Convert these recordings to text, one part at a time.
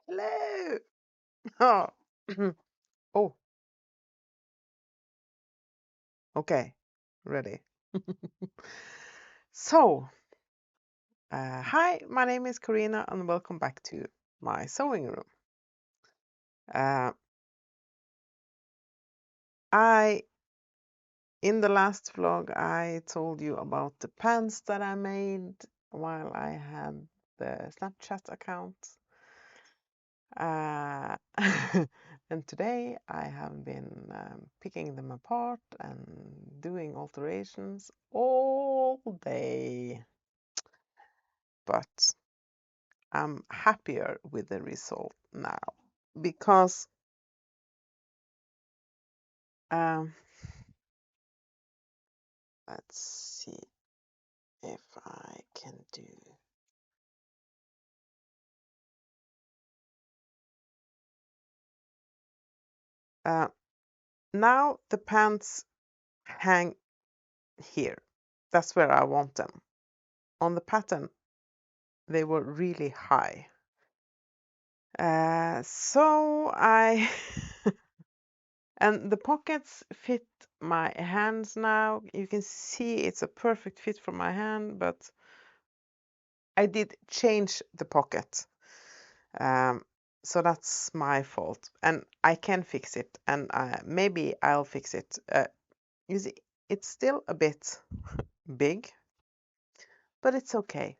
Hello. Oh. Oh, okay. Ready. So, hi, my name is Karina and welcome back to my sewing room. Uh, in the last vlog, I told you about the pants that I made while I had the Snapchat account. And today I have been picking them apart and doing alterations all day. But I'm happier with the result now because um, let's see if I can do. Now the pants hang here. That's where I want them. On the pattern, they were really high. So I and the pockets fit my hands now. You can see it's a perfect fit for my hand, but I did change the pocket. So that's my fault, and I can fix it, and maybe I'll fix it. You see, it's still a bit big, but it's okay.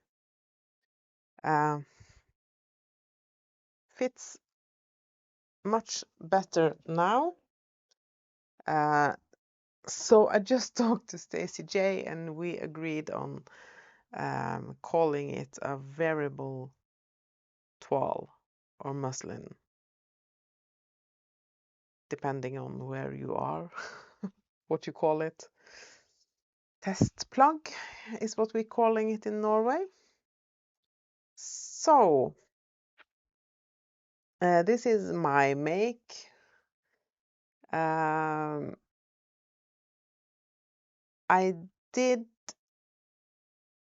Fits much better now. So I just talked to Stacy J, and we agreed on calling it a variable toile or muslin, depending on where you are, what you call it. Test plug is what we're calling it in Norway. So this is my make. I did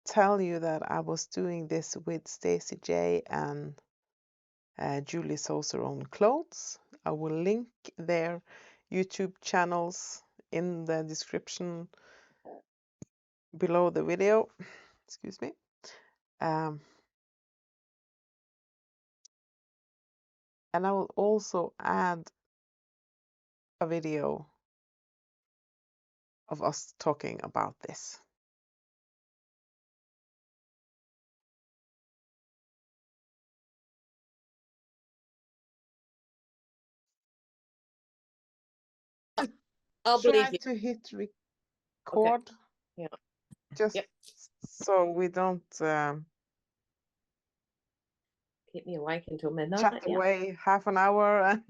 tell you that I was doing this with Stacy J and Julie Sews Her Own Clothes. I will link their YouTube channels in the description below the video. Excuse me. And I will also add a video of us talking about this. I'll believe Try you. to hit record. Okay. Yeah. Just Yep. so we don't Keep me awake until midnight. chat away half an hour.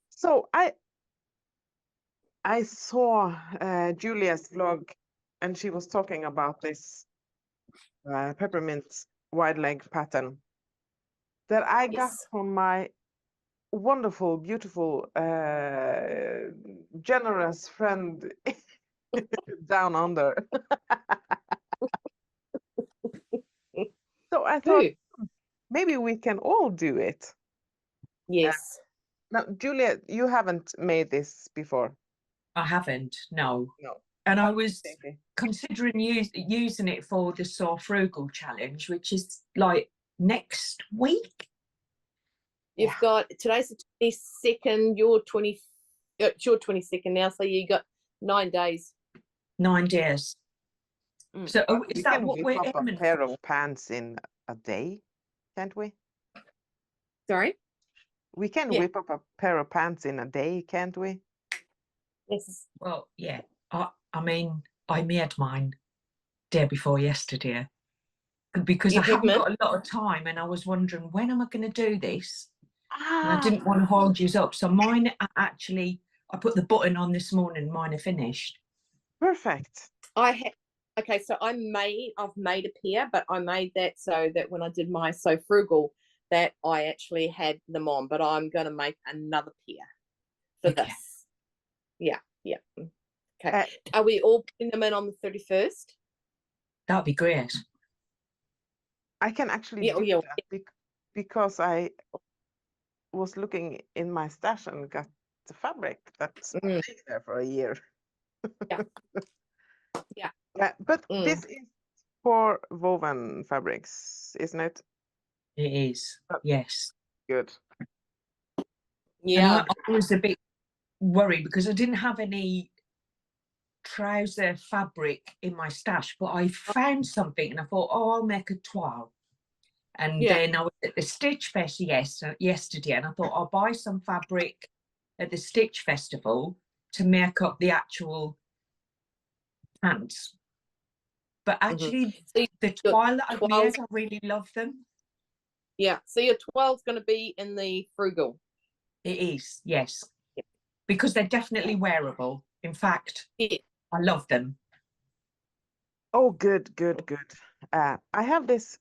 So I saw Julia's vlog, and she was talking about this peppermint wide leg pattern that I got from my wonderful, beautiful, generous friend down under. So I thought maybe we can all do it. Yes. Now, Julia, you haven't made this before. I haven't, no. No. And I was considering using it for the Sew Frugal challenge, which is like next week. You've got, today's the 22nd, you're 22nd now, so you got 9 days. 9 days. So is that what we're aiming for? A pair of pants in a day, can't we? Sorry? We can whip up a pair of pants in a day, can't we? Yes. Well, yeah. I mean, I made mine day before yesterday because I haven't got a lot of time, and I was wondering, when am I going to do this? And I didn't want to hold you up. So mine are actually, I put the button on this morning, mine are finished. Perfect. Okay, so I've made a pair, but I made that so that when I did my Sew Frugal, that I actually had them on, but I'm going to make another pair for this. Yeah. Okay. Are we all putting them in on the 31st? That'd be great. I can actually Yeah, do yeah. that because I was looking in my stash and got the fabric that's been there for a year. Yeah. Yeah. But this is for woven fabrics, isn't it? It is. Yes. Good. Yeah. And I was a bit worried because I didn't have any trouser fabric in my stash, but I found something and I thought, oh, I'll make a toile. And then I was at the Stitch Fest yesterday, and I thought I'll buy some fabric at the Stitch Festival to make up the actual pants. But actually, the toile that I've made, I really love them. Yeah. So your toile's going to be in the Frugal. It is, yes. Yeah. Because they're definitely wearable. In fact, I love them. Oh, good. I have this,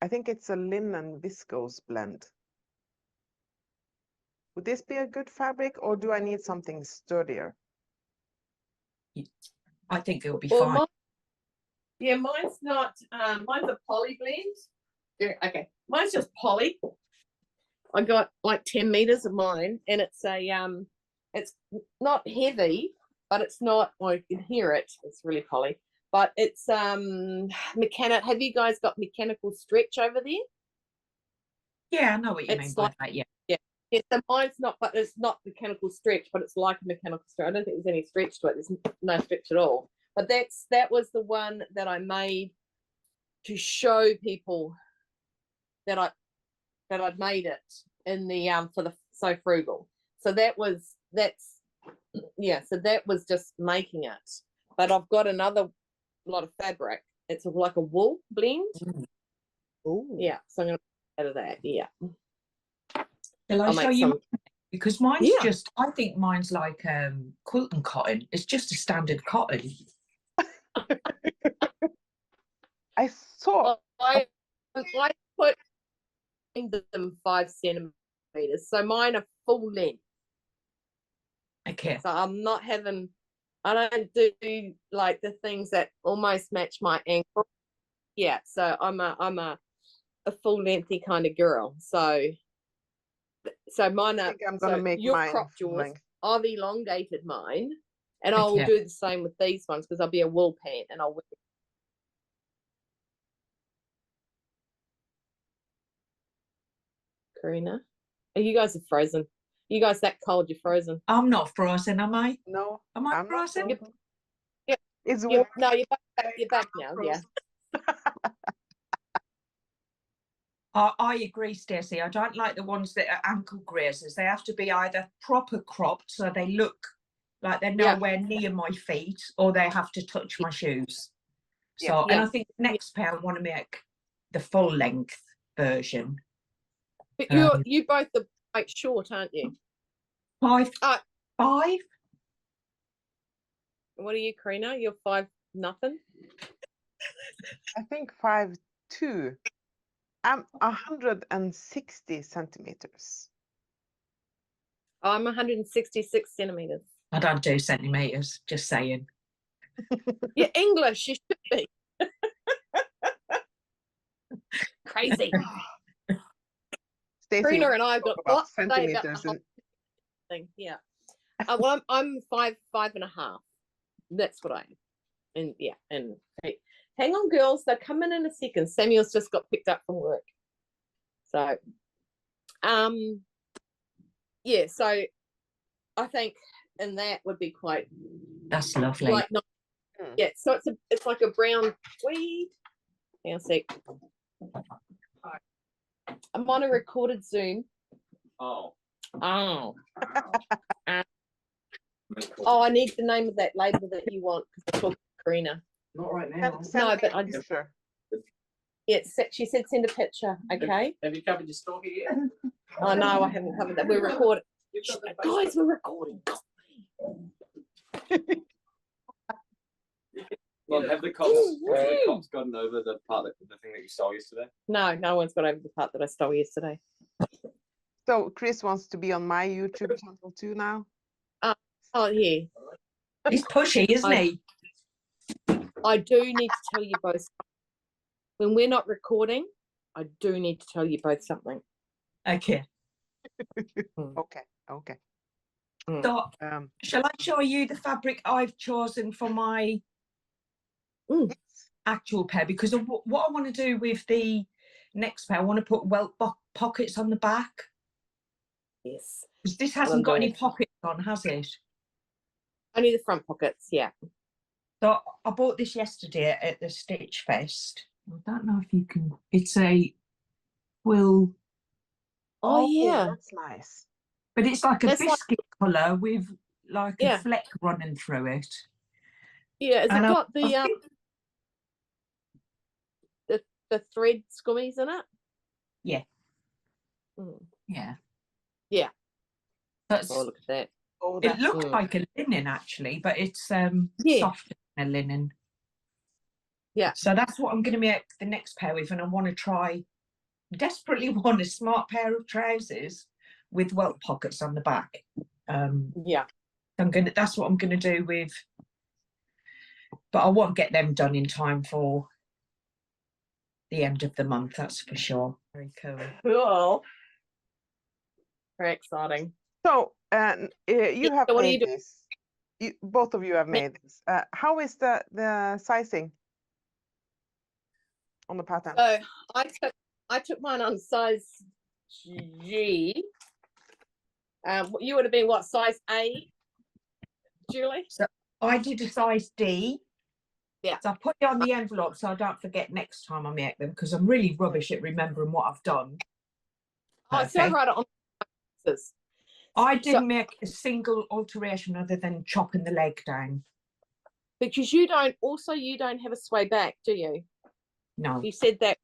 I think it's a linen viscose blend. Would this be a good fabric, or do I need something sturdier? I think it'll be fine. Mine's not, mine's a poly blend. Okay, mine's just poly. I got like 10 meters of mine, and it's it's not heavy, but it's not, well, you can hear it, it's really poly, but it's mechanical. Have you guys got mechanical stretch over there? Yeah, I know what you mean by that. Yeah. So mine's not, but it's not mechanical stretch, but it's like a mechanical stretch. I don't think there's any stretch to it. There's no stretch at all. But that was the one that I made to show people that I'd made it in the for the So Frugal. So that was just making it. But I've got another lot of fabric. It's like a wool blend. Oh. Yeah. So I'm gonna out of that. Yeah. Shall I show you? Because mine's just, I think mine's like quilting cotton. It's just a standard cotton. I saw. I put them 5 centimeters, so mine are full length. Okay. So I'm not having, I don't do like the things that almost match my ankle. Yeah, so I'm a full lengthy kind of girl. So mine are. I'm gonna make mine cropped yours. length. I've elongated mine, and I will do the same with these ones because I'll be a wool pant, and I'll wear. Karina, you guys are frozen. You guys that cold? You're frozen. I'm not frozen, am I? No. Am I frozen? Yep. It's warm. No, you're back now. Yeah. I agree, Stacey. I don't like the ones that are ankle grazers. They have to be either proper cropped so they look like they're nowhere near my feet, or they have to touch my shoes. So, and I think next pair I want to make the full length version. But you both are quite short, aren't you? 5'5". What are you, Karina? You're 5 nothing. I think 5'2". I'm 160 centimeters. I'm 166 centimeters. I don't do centimeters, just saying. You're English, you should be. Crazy. Karina and I have got lots to say about the whole thing. Yeah. Well, I'm 5'5.5". That's what I am. And yeah, and hey, hang on, girls. They're coming in a second. Samuel's just got picked up from work. So, yeah. So, I think, and that would be quite. That's lovely. Like, yeah. So it's like a brown tweed. Hang on a sec. I'm on a recorded Zoom. Oh. Oh, I need the name of that label that you want because I talked to Karina. Not right now. No, but I just. Yeah, she said send a picture. Okay. Have you covered your stalker yet? Oh no, I haven't covered that. We're recording. Guys, we're recording. Well, have the cops gotten over the thing that you stole yesterday? No, no one's got over the part that I stole yesterday. So Chris wants to be on my YouTube channel too now. Oh yeah. He's pushy, isn't he? I do need to tell you both. When we're not recording, I do need to tell you both something. Okay. Okay. Okay. So, Um. shall I show you the fabric I've chosen for my actual pair? Because of what I want to do with the next pair, I want to put welt pockets on the back. Yes. Because this hasn't got any pockets on, has it? Only the front pockets, yeah. So I bought this yesterday at the Stitch Fest. I don't know if you can. It's a quill. Oh, yeah. That's nice. But it's like a That's biscuit colour with like Yeah. a fleck running through it. Yeah, has it And got I think- the thread scummies in it? Yeah. Mm. Yeah. Yeah. That's, Oh, look at that. Oh, it that's looks Mm. like a linen actually, but it's Yeah. softer than a linen. Yeah. So that's what I'm going to make the next pair with, and I want to try. Desperately want a smart pair of trousers with welt pockets on the back. Yeah. That's what I'm gonna do with, but I won't get them done in time for the end of the month, that's for sure. Very cool. Cool. Very exciting. so. You have so what do you made do? this. Both of you have made this. How is the sizing on the pattern? So I took mine on size G. You would have been what, size A, Julie? So I did a size D. Yeah. So I put it on the envelope so I don't forget next time I make them, because I'm really rubbish at remembering what I've done. Oh, so I write it on boxes. I didn't make a single alteration other than chopping the leg down. Because you don't have a sway back, do you? No. You said that.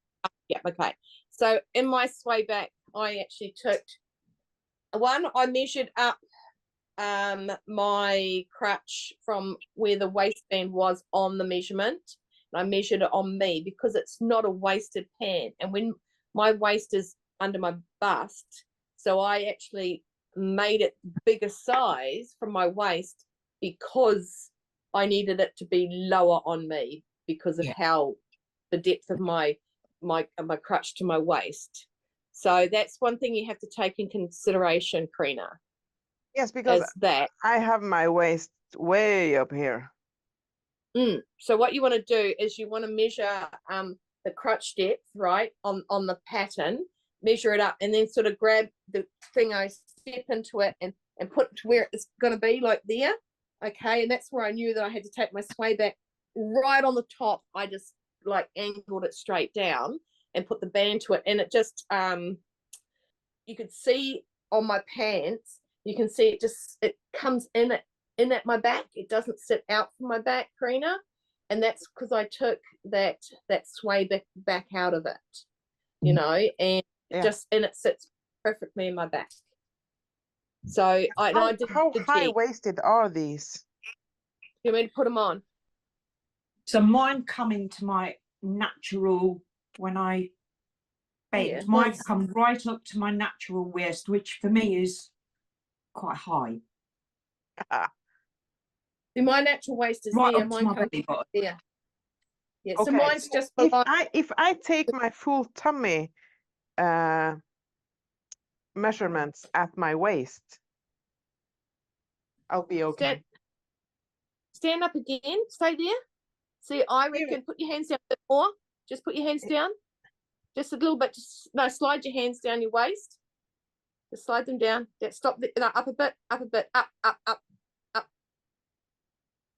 Yeah, okay. So in my sway back, I actually took I measured up my crutch from where the waistband was on the measurement. And I measured it on me because it's not a waisted pant. And when my waist is under my bust, so I actually made it bigger size from my waist because I needed it to be lower on me because of how the depth of my crutch to my waist. So that's one thing you have to take in consideration, Karina. Yes, because that I have my waist way up here. So what you want to do is you want to measure the crotch depth, right, on the pattern, measure it up, and then sort of grab the thing, I step into it and put it to where it's going to be, like there. Okay, and that's where I knew that I had to take my sway back right on the top. I just like angled it straight down and put the band to it, and it just you could see on my pants, you can see it comes in at my back. It doesn't sit out from my back, Karina, and that's because I took that sway back out of it, you know, and it sits perfectly in my back. So I did. How high waisted are these? You want me to put them on? So mine come into my natural, when I bend, mine come right up to my natural waist, which for me is quite high. My natural waist is right there. up Mine to my comes belly button. there. Yeah, okay, so mine's so just below. if I take my full tummy measurements at my waist, I'll be okay. Stand up again. Stay there. See, I reckon put your hands down a bit more. Just put your hands down. Just a little bit. Slide your hands down your waist. Just slide them down. Stop. No, up a bit. Up a bit. Up.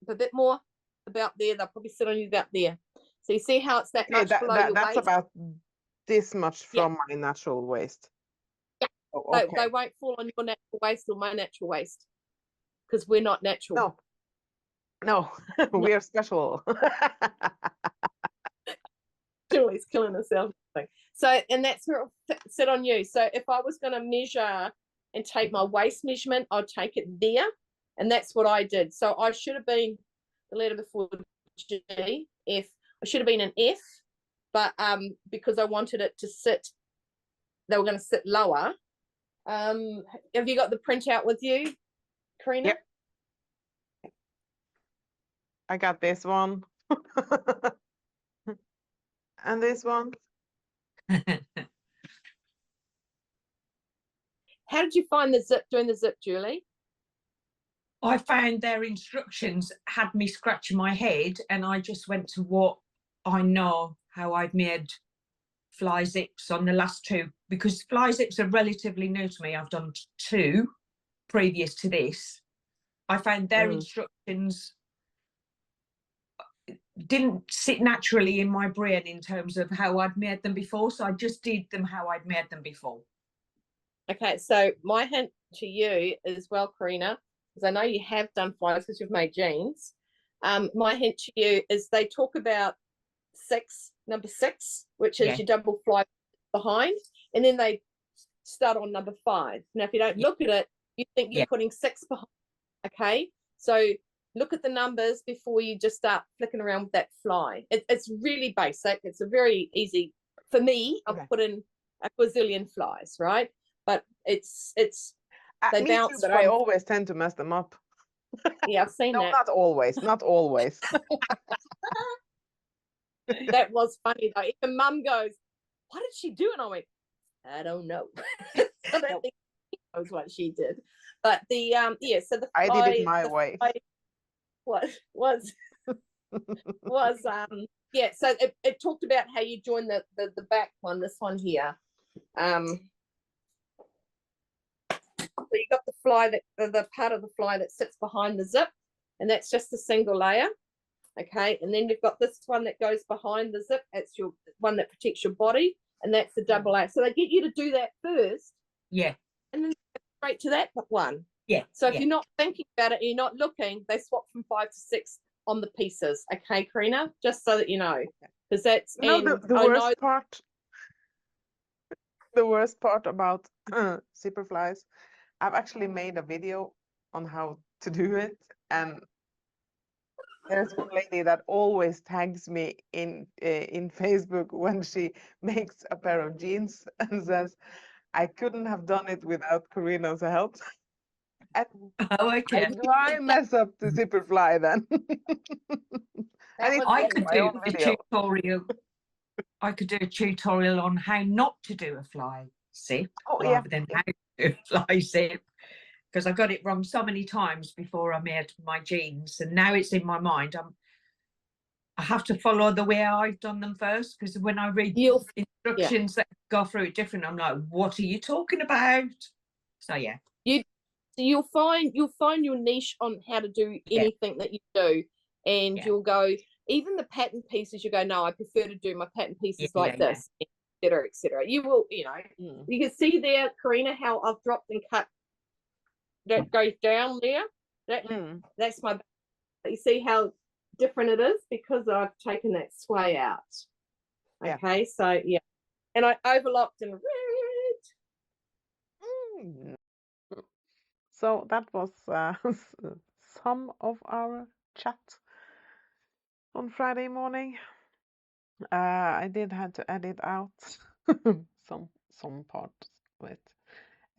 A bit more. About there. They'll probably sit on you about there. So you see how it's that much below your that's waist? about this much from my natural waist. Yeah. Oh, okay. They won't fall on your natural waist or my natural waist because we're not natural. No, we are special. Julie's killing herself. So, and that's where it'll sit on you. So if I was going to measure and take my waist measurement, I'd take it there. And that's what I did. So I should have been the letter before G, F. I should have been an F, but because I wanted it to sit, they were going to sit lower. Have you got the printout with you, Karina? Yep. I got this one. And this one. How did you find doing the zip, Julie? I found their instructions had me scratching my head, and I just went to what I know, how I've made fly zips on the last two, because fly zips are relatively new to me. I've done 2 previous to this. I found their instructions didn't sit naturally in my brain in terms of how I'd made them before, so I just did them how I'd made them before. Okay, so my hint to you as well, Karina, because I know you have done flies because you've made jeans. My hint to you is they talk about number 6, which is your double fly behind, and then they start on number 5. Now, if you don't look at it, you think you're putting 6 behind. Okay, so look at the numbers before you just start flicking around with that fly. It's really basic. It's a very easy, for me, I've put in a gazillion flies, right? But it's they me too, bounce but from, I always tend to mess them up. yeah, I've seen No, that. not always. Not always. That was funny though. Even Mum goes, "What did she do?" And I went, "I don't know." I don't think she knows what she did. But the so the fly, I did it my way. What was so it talked about how you join the back one, this one here. So you got the fly the part of the fly that sits behind the zip, and that's just a single layer. Okay, and then you've got this one that goes behind the zip. It's your one that protects your body, and that's the double layer. So they get you to do that first. Yeah. And then straight to that one. Yeah. So if you're not thinking about it, and you're not looking, they swap from 5 to 6 on the pieces. Okay, Karina, just so that you know, because that's the worst part. The worst part about zipper flies, I've actually made a video on how to do it, and there's one lady that always tags me in Facebook when she makes a pair of jeans and says, "I couldn't have done it without Karina's help." And I mess up the zipper fly then. I could do a tutorial. I could do a tutorial on how not to do a fly zip rather than how to do a fly zip, because I got it wrong so many times before I made my jeans, and now it's in my mind. I have to follow the way I've done them first, because when I read instructions that go through it different, I'm like, what are you talking about? So yeah. You'll find your niche on how to do anything that you do, and you'll go, even the pattern pieces, you go, no, I prefer to do my pattern pieces like this, etc., etc. You will, you can see there, Karina, how I've dropped and cut that goes down there. That's my, you see how different it is because I've taken that sway out. Okay, so and I overlocked and red. So that was some of our chat on Friday morning. I did have to edit out some parts of it,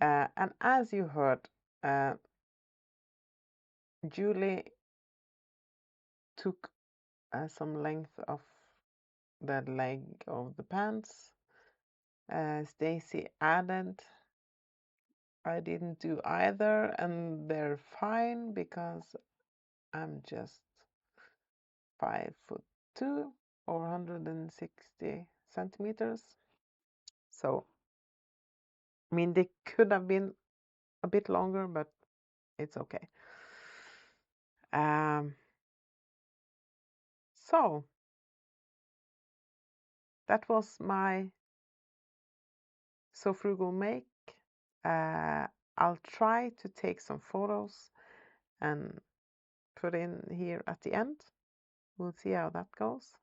and as you heard, Julie took some length of the leg of the pants. Stacy added. I didn't do either, and they're fine because I'm just 5'2" or 160 centimeters. So, I mean, they could have been a bit longer, but it's okay. So that was my So Frugal make. I'll try to take some photos and put in here at the end. We'll see how that goes.